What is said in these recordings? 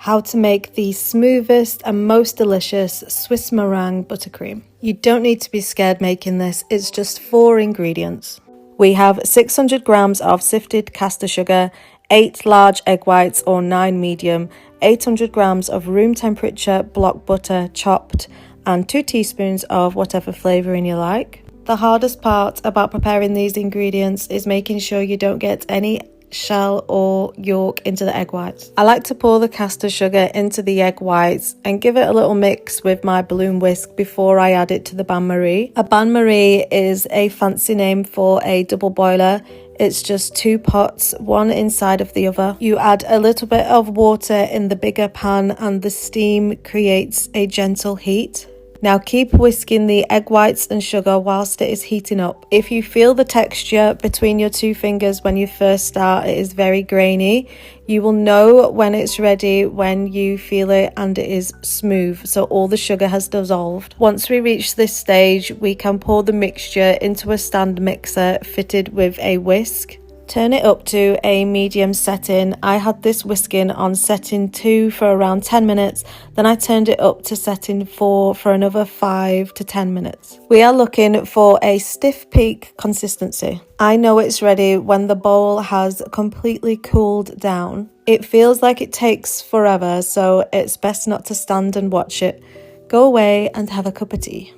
how to make the smoothest and most delicious Swiss meringue buttercream. You don't need to be scared making this, it's just 4 ingredients. We have 600 grams of sifted caster sugar, 8 large egg whites or 9 medium, 800 grams of room temperature block butter chopped, and 2 teaspoons of whatever flavouring you like. The hardest part about preparing these ingredients is making sure you don't get any shell or yolk into the egg whites. I like to pour the caster sugar into the egg whites and give it a little mix with my balloon whisk before I add it to the bain-marie. A bain-marie is a fancy name for a double boiler. It's just 2 pots, one inside of the other. You add a little bit of water in the bigger pan and the steam creates a gentle heat. Now keep whisking the egg whites and sugar whilst it is heating up. If you feel the texture between your 2 fingers when you first start, it is very grainy. You will know when it's ready when you feel it and it is smooth, so all the sugar has dissolved. Once we reach this stage, we can pour the mixture into a stand mixer fitted with a whisk. Turn it up to a medium setting. I had this whisking on setting 2 for around 10 minutes, then I turned it up to setting 4 for another 5 to 10 minutes. We are looking for a stiff peak consistency. I know it's ready when the bowl has completely cooled down. It feels like it takes forever, so it's best not to stand and watch it. Go away and have a cup of tea.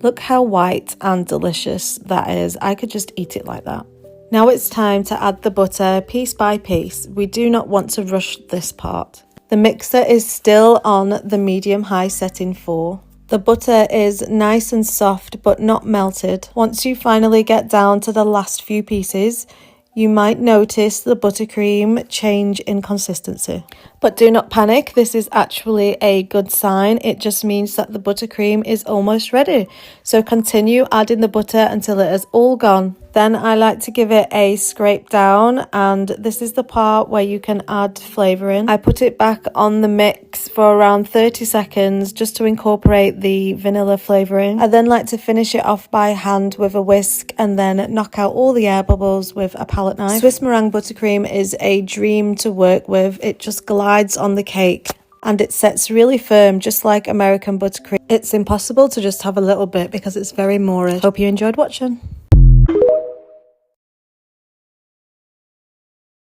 Look how white and delicious that is. I could just eat it like that. Now it's time to add the butter piece by piece. We do not want to rush this part. The mixer is still on the medium-high setting 4. The butter is nice and soft but not melted. Once you finally get down to the last few pieces, you might notice the buttercream change in consistency. But do not panic, this is actually a good sign. It just means that the buttercream is almost ready. So continue adding the butter until it is all gone. Then I like to give it a scrape down, and this is the part where you can add flavouring. I put it back on the mix for around 30 seconds just to incorporate the vanilla flavouring. I then like to finish it off by hand with a whisk and then knock out all the air bubbles with a palette knife. Swiss meringue buttercream is a dream to work with. It just glides on the cake and it sets really firm, just like American buttercream. It's impossible to just have a little bit because it's very Moorish. Hope you enjoyed watching.